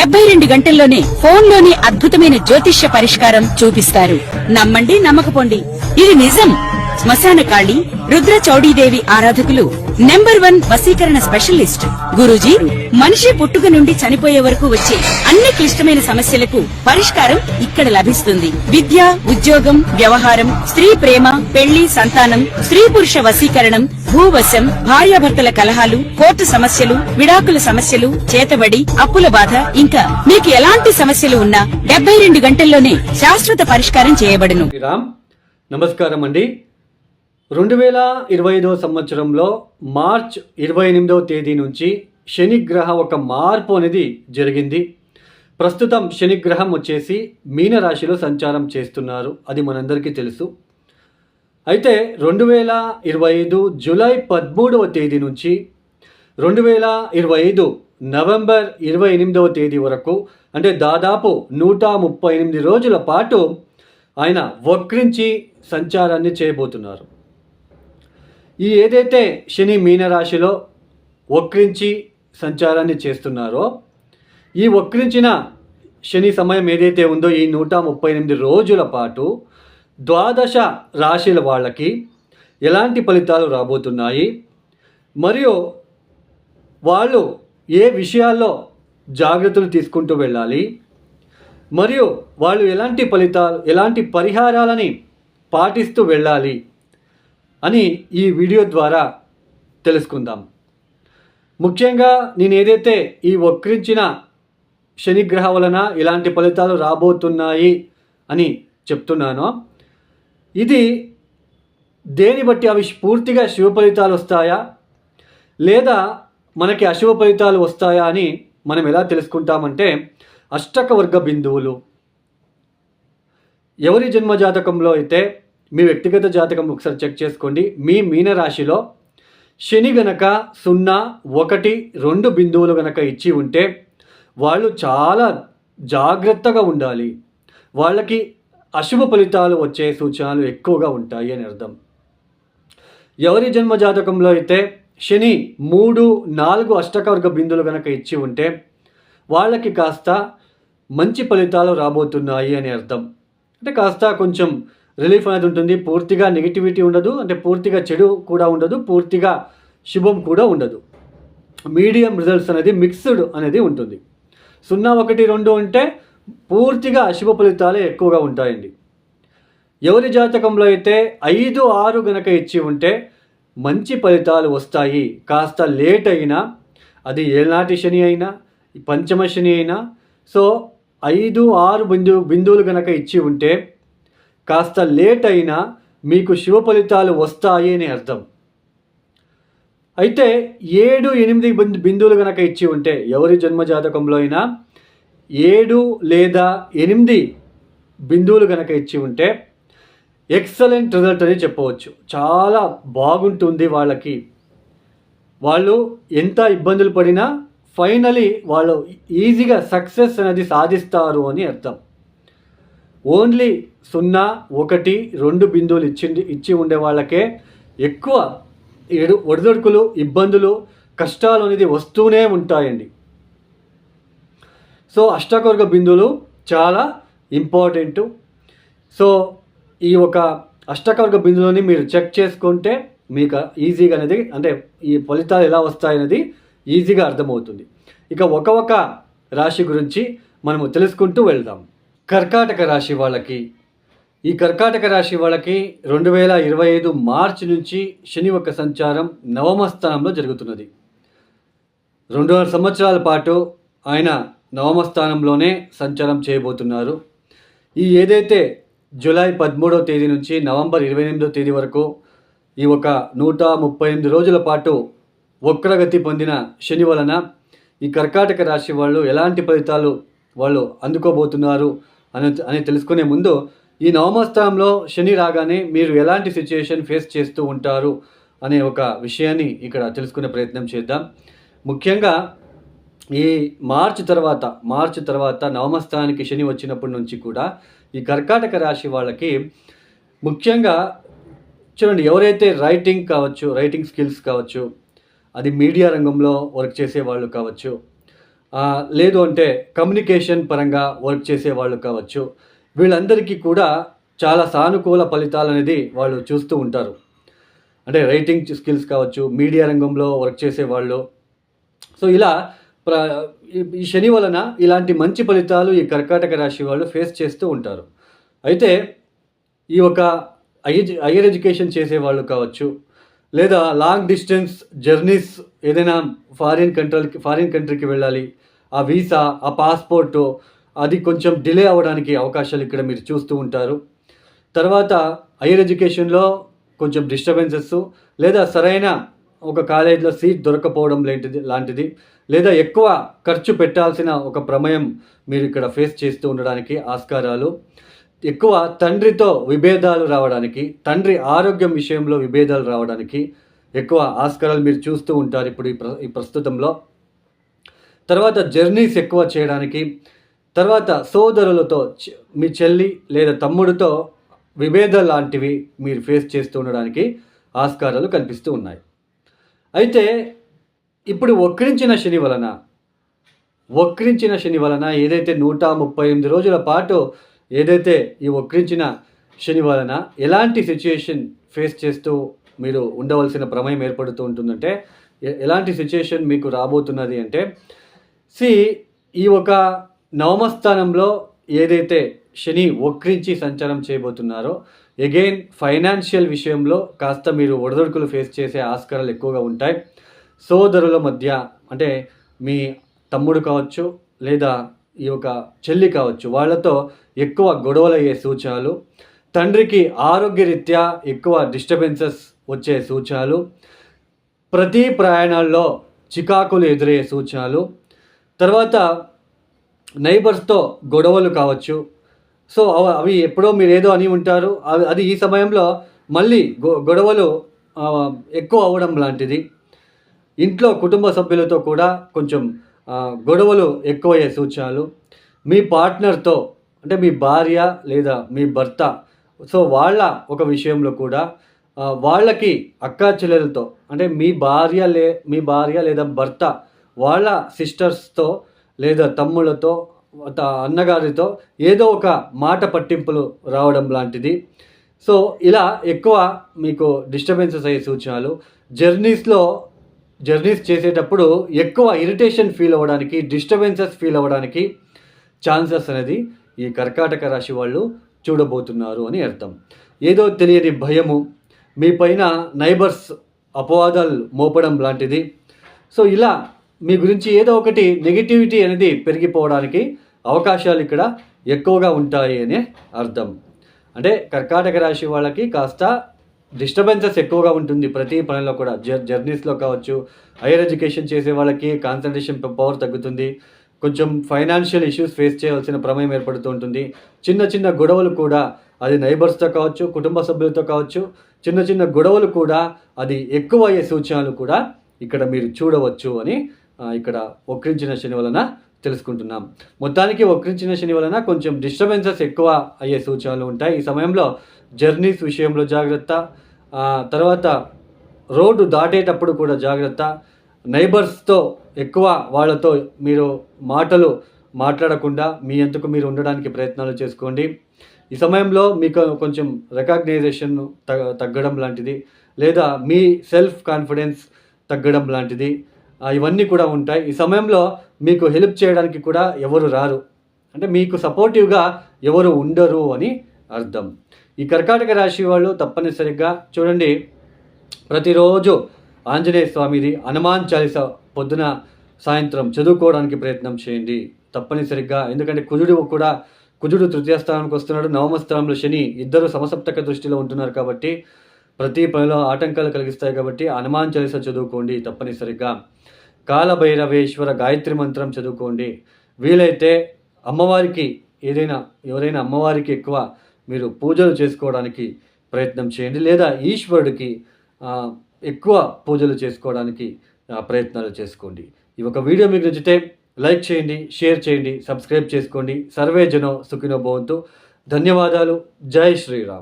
72 గంటల్లోనే ఫోన్లోని అద్భుతమైన జ్యోతిష్య పరిష్కారం చూపిస్తారు. నమ్మండి, నమ్మకపోండి, ఇది నిజం. శ్మశాన కాళి రుద్ర చౌడీదేవి ఆరాధకులు నంబర్ 1 వశీకరణ స్పెషలిస్ట్ గురూజీ. మనిషి పుట్టుక నుండి చనిపోయే వరకు వచ్చే అన్ని క్లిష్టమైన సమస్యలకు పరిష్కారం ఇక్కడ లభిస్తుంది. విద్య, ఉద్యోగం, వ్యవహారం, స్త్రీ ప్రేమ, పెళ్లి, సంతానం, స్త్రీ పురుష వశీకరణం, భూవశం, భార్యాభర్తల కలహాలు, కోర్టు సమస్యలు, విడాకుల సమస్యలు, చేతబడి, అప్పుల బాధ, ఇంకా మీకు ఎలాంటి సమస్యలు ఉన్నా 72 గంటల్లోనే శాశ్వత పరిష్కారం చేయబడును. నమస్కారం అండి. 2025 సంవత్సరంలో మార్చ్ 28వ తేదీ నుంచి శనిగ్రహ ఒక మార్పు అనేది జరిగింది. ప్రస్తుతం శనిగ్రహం వచ్చేసి మీనరాశిలో సంచారం చేస్తున్నారు, అది మనందరికీ తెలుసు. అయితే 2025 జూలై 13వ తేదీ నుంచి 2025 నవంబర్ 28వ తేదీ వరకు, అంటే దాదాపు 138 రోజుల పాటు ఆయన వక్రించి సంచారాన్ని చేయబోతున్నారు. ఈ ఏదైతే శని మీనరాశిలో వక్రించి సంచారాన్ని చేస్తున్నారో, ఈ వక్రించిన శని సమయం ఏదైతే ఉందో ఈ 138 రోజుల పాటు ద్వాదశ రాశుల వాళ్ళకి ఎలాంటి ఫలితాలు రాబోతున్నాయి, మరియు వాళ్ళు ఏ విషయాల్లో జాగ్రత్తలు తీసుకుంటూ వెళ్ళాలి, మరియు వాళ్ళు ఎలాంటి పరిహారాలని పాటిస్తూ వెళ్ళాలి అని ఈ వీడియో ద్వారా తెలుసుకుందాం. ముఖ్యంగా నేను ఏదైతే ఈ వక్రించిన శనిగ్రహం వలన ఇలాంటి ఫలితాలు రాబోతున్నాయి అని చెప్తున్నానో, ఇది దేని బట్టి అవి పూర్తిగా శుభ ఫలితాలు వస్తాయా లేదా మనకి అశుభ ఫలితాలు వస్తాయా అని మనం ఎలా తెలుసుకుంటామంటే, అష్టక వర్గ బిందువులు ఎవరి జన్మజాతకంలో అయితే మీ వ్యక్తిగత జాతకం ఒకసారి చెక్ చేసుకోండి. మీ మీనరాశిలో శని గనక 0, 1, 2 బిందువులు గనక ఇచ్చి ఉంటే వాళ్ళు చాలా జాగ్రత్తగా ఉండాలి. వాళ్ళకి అశుభ ఫలితాలు వచ్చే సూచనలు ఎక్కువగా ఉంటాయి అని అర్థం. ఎవరి జన్మ జాతకంలో అయితే శని 3, 4 అష్టకవర్గ బిందువులు గనక ఇచ్చి ఉంటే వాళ్ళకి కాస్త మంచి ఫలితాలు రాబోతున్నాయి అని అర్థం. అంటే కాస్త కొంచెం రిలీఫ్ అనేది ఉంటుంది. పూర్తిగా నెగిటివిటీ ఉండదు, అంటే పూర్తిగా చెడు కూడా ఉండదు, పూర్తిగా శుభం కూడా ఉండదు. మీడియం రిజల్ట్స్ అనేది మిక్స్డ్ అనేది ఉంటుంది. 0, 1, 2 అంటే పూర్తిగా అశుభ ఫలితాలే ఎక్కువగా ఉంటాయండి. ఎవరి జాతకంలో అయితే 5, 6 గనక ఇచ్చి ఉంటే మంచి ఫలితాలు వస్తాయి. కాస్త లేట్ అయినా, అది ఏనాటి శని అయినా పంచమ శని అయినా, సో 5, 6 బిందువులు గనక ఇచ్చి ఉంటే కాస్త లేట్ అయినా మీకు శుభ ఫలితాలు వస్తాయి అని అర్థం. అయితే 7, 8 బిందువులు కనుక ఇచ్చి ఉంటే ఎవరి జన్మజాతకంలో అయినా 7 లేదా 8 బిందువులు కనుక ఇచ్చి ఉంటే ఎక్సలెంట్ రిజల్ట్ అని చెప్పవచ్చు. చాలా బాగుంటుంది వాళ్ళకి. వాళ్ళు ఎంత ఇబ్బందులు పడినా ఫైనలీ వాళ్ళు ఈజీగా సక్సెస్ అనేది సాధిస్తారు అని అర్థం. ఓన్లీ 0, 1, 2 బిందువులు ఇచ్చి ఉండే వాళ్ళకే ఎక్కువ ఒడిదొడుకులు, ఇబ్బందులు, కష్టాలు అనేది వస్తూనే ఉంటాయండి. సో అష్టకవర్గ బిందువులు చాలా ఇంపార్టెంట్. సో ఈ ఒక అష్టకవర్గ బిందువులని మీరు చెక్ చేసుకుంటే మీకు ఈజీగా అనేది, అంటే ఈ ఫలితాలు ఎలా వస్తాయనేది ఈజీగా అర్థమవుతుంది. ఇక ఒక రాశి గురించి మనము తెలుసుకుంటూ వెళ్దాం. కర్కాటక రాశి వాళ్ళకి, ఈ కర్కాటక రాశి వాళ్ళకి 2025 మార్చి నుంచి శని యొక్క సంచారం నవమ స్థానంలో జరుగుతున్నది. 2.5 సంవత్సరాల పాటు ఆయన నవమ స్థానంలోనే సంచారం చేయబోతున్నారు. ఈ ఏదైతే జూలై 13వ తేదీ నుంచి నవంబర్ 28వ తేదీ వరకు ఈ ఒక 138 రోజుల పాటు వక్రగతి పొందిన శని వలన ఈ కర్కాటక రాశి వాళ్ళు ఎలాంటి ఫలితాలు వాళ్ళు అందుకోబోతున్నారు అని తెలుసుకునే ముందు, ఈ నవమ స్థానంలో శని రాగానే మీరు ఎలాంటి సిచ్యుయేషన్ ఫేస్ చేస్తూ ఉంటారు అనే ఒక విషయాన్ని ఇక్కడ తెలుసుకునే ప్రయత్నం చేద్దాం. ముఖ్యంగా ఈ మార్చి తర్వాత నవమ స్థానానికి శని వచ్చినప్పటి నుంచి కూడా ఈ కర్కాటక రాశి వాళ్ళకి ముఖ్యంగా చూడండి, ఎవరైతే రైటింగ్ స్కిల్స్ కావచ్చు, అది మీడియా రంగంలో వర్క్ చేసే వాళ్ళు కావచ్చు, లేదు అంటే కమ్యూనికేషన్ పరంగా వర్క్ చేసే వాళ్ళు కావచ్చు, వీళ్ళందరికీ కూడా చాలా సానుకూల ఫలితాలు అనేది వాళ్ళు చూస్తూ ఉంటారు. అంటే రైటింగ్ స్కిల్స్ కావచ్చు, మీడియా రంగంలో వర్క్ చేసేవాళ్ళు. సో ఇలా ప్ర ఈ శని వలన ఇలాంటి మంచి ఫలితాలు ఈ కర్కాటక రాశి వాళ్ళు ఫేస్ చేస్తూ ఉంటారు. అయితే ఈ ఒక హైయర్ ఎడ్యుకేషన్ చేసేవాళ్ళు కావచ్చు, లేదా లాంగ్ డిస్టెన్స్ జర్నీస్ ఏదైనా ఫారిన్ కంట్రీకి వెళ్ళాలి, ఆ వీసా, ఆ పాస్పోర్టు అది కొంచెం డిలే అవ్వడానికి అవకాశాలు ఇక్కడ మీరు చూస్తూ ఉంటారు. తర్వాత హైయర్ ఎడ్యుకేషన్లో కొంచెం డిస్టర్బెన్సెస్, లేదా సరైన ఒక కాలేజీలో సీట్ దొరకపోవడం లాంటిది, లేదా ఎక్కువ ఖర్చు పెట్టాల్సిన ఒక ప్రమేయం మీరు ఇక్కడ ఫేస్ చేస్తూ ఉండడానికి ఆస్కారాలు, ఎక్కువ తండ్రితో విభేదాలు రావడానికి, తండ్రి ఆరోగ్యం విషయంలో విభేదాలు రావడానికి ఎక్కువ ఆస్కారాలు మీరు చూస్తూ ఉంటారు ఇప్పుడు ఈ ప్రస్తుతంలో. తర్వాత జర్నీస్ ఎక్కువ చేయడానికి, తర్వాత సోదరులతో మీ చెల్లి లేదా తమ్ముడితో విభేదాలు లాంటివి మీరు ఫేస్ చేస్తూ ఉండడానికి ఆస్కారాలు కనిపిస్తూ ఉన్నాయి. అయితే ఇప్పుడు వక్రించిన శని వలన ఏదైతే 138 రోజుల పాటు ఏదైతే ఈ వక్రించిన శని వలన ఎలాంటి సిచ్యుయేషన్ ఫేస్ చేస్తూ మీరు ఉండవలసిన ప్రమేయం ఏర్పడుతూ ఉంటుందంటే, ఎలాంటి సిచ్యుయేషన్ మీకు రాబోతున్నది అంటే, ఈ ఒక నవమ స్థానంలో ఏదైతే శని వక్రించి సంచారం చేయబోతున్నారో, అగైన్ ఫైనాన్షియల్ విషయంలో కాస్త మీరు ఒడిదుడుకులు ఫేస్ చేసే ఆస్కారాలు ఎక్కువగా ఉంటాయి. సోదరుల మధ్య, అంటే మీ తమ్ముడు కావచ్చు లేదా ఈ యొక్క చెల్లి కావచ్చు, వాళ్ళతో ఎక్కువ గొడవలు అయ్యే సూచనలు, తండ్రికి ఆరోగ్యరీత్యా ఎక్కువ డిస్టర్బెన్సెస్ వచ్చే సూచనలు, ప్రతి ప్రయాణాల్లో చికాకులు ఎదురయ్యే సూచనలు, తర్వాత నైబర్స్తో గొడవలు కావచ్చు. సో అవి ఎప్పుడో మీరు ఏదో అని ఉంటారు, అది ఈ సమయంలో మళ్ళీ గొడవలు ఎక్కువ అవ్వడం లాంటిది. ఇంట్లో కుటుంబ సభ్యులతో కూడా కొంచెం గొడవలు ఎక్కువయ్యే సూచనలు, మీ పార్ట్నర్తో అంటే మీ భార్య లేదా మీ భర్త, సో వాళ్ళ ఒక విషయంలో కూడా వాళ్ళకి అక్కా చెల్లెలతో, అంటే మీ భార్య లేదా భర్త వాళ్ళ సిస్టర్స్తో లేదా తమ్ముళ్ళతో, అన్నగారితో ఏదో ఒక మాట పట్టింపులు రావడం లాంటిది. సో ఇలా ఎక్కువ మీకు డిస్టర్బెన్సెస్ అయ్యే సూచనలు. జర్నీస్ చేసేటప్పుడు ఎక్కువ ఇరిటేషన్ ఫీల్ అవ్వడానికి, డిస్టర్బెన్సెస్ ఫీల్ అవ్వడానికి ఛాన్సెస్ అనేది ఈ కర్కాటక రాశి వాళ్ళు చూడబోతున్నారు అని అర్థం. ఏదో తెలియని భయము, మీ పైన నైబర్స్ అపవాదాలు మోపడం లాంటిది. సో ఇలా మీ గురించి ఏదో ఒకటి నెగిటివిటీ అనేది పెరిగిపోవడానికి అవకాశాలు ఇక్కడ ఎక్కువగా ఉంటాయి అనే అర్థం. అంటే కర్కాటక రాశి వాళ్ళకి కాస్త డిస్టర్బెన్సెస్ ఎక్కువగా ఉంటుంది ప్రతి పనిలో కూడా. జర్నీస్లో కావచ్చు, హైయర్ ఎడ్యుకేషన్ చేసే వాళ్ళకి కాన్సన్ట్రేషన్ పవర్ తగ్గుతుంది, కొంచెం ఫైనాన్షియల్ ఇష్యూస్ ఫేస్ చేయవలసిన ప్రమేయం ఏర్పడుతూ ఉంటుంది. చిన్న గొడవలు కూడా, అది నైబర్స్తో కావచ్చు, కుటుంబ సభ్యులతో కావచ్చు, చిన్న గొడవలు కూడా అది ఎక్కువ అయ్యే సూచనలు కూడా ఇక్కడ మీరు చూడవచ్చు అని ఇక్కడ వక్రించిన శని వలన తెలుసుకుంటున్నాం. మొత్తానికి వక్రించిన శని వలన కొంచెం డిస్టర్బెన్సెస్ ఎక్కువ అయ్యే సూచనలు ఉంటాయి. ఈ సమయంలో జర్నీస్ విషయంలో జాగ్రత్త, తర్వాత రోడ్డు దాటేటప్పుడు కూడా జాగ్రత్త, నైబర్స్తో ఎక్కువ వాళ్ళతో మీరు మాటలు మాట్లాడకుండా మీ అంతకు మీరు ఉండడానికి ప్రయత్నాలు చేసుకోండి. ఈ సమయంలో మీకు కొంచెం రికగ్నైజేషన్ తగ్గడం లాంటిది, లేదా మీ సెల్ఫ్ కాన్ఫిడెన్స్ తగ్గడం లాంటిది, ఇవన్నీ కూడా ఉంటాయి. ఈ సమయంలో మీకు హెల్ప్ చేయడానికి కూడా ఎవరు రారు, అంటే మీకు సపోర్టివ్గా ఎవరు ఉండరు అని అర్థం. ఈ కర్కాటక రాశి వాళ్ళు తప్పనిసరిగా చూడండి, ప్రతిరోజు ఆంజనేయ స్వామిది హనుమాన్ చాలీసా పొద్దున సాయంత్రం చదువుకోవడానికి ప్రయత్నం చేయండి తప్పనిసరిగా. ఎందుకంటే కుజుడు తృతీయ స్థానానికి వస్తున్నాడు, నవమ స్థానంలో శని, ఇద్దరు సమసప్తక దృష్టిలో ఉంటున్నారు కాబట్టి ప్రతి పనిలో ఆటంకాలు కలిగిస్తాయి. కాబట్టి హనుమాన్ చాలీసా చదువుకోండి తప్పనిసరిగా. కాలభైరవేశ్వర గాయత్రి మంత్రం చదువుకోండి. వీలైతే అమ్మవారికి ఎవరైనా అమ్మవారికి ఎక్కువ మీరు పూజలు చేసుకోవడానికి ప్రయత్నం చేయండి, లేదా ఈశ్వరుడికి ఎక్కువ పూజలు చేసుకోవడానికి ప్రయత్నాలు చేసుకోండి. ఈ ఒక వీడియో మీకు నచ్చితే లైక్ చేయండి, షేర్ చేయండి, సబ్స్క్రైబ్ చేసుకోండి. సర్వే జనో సుఖినో భవంతు. ధన్యవాదాలు. జై శ్రీరామ్.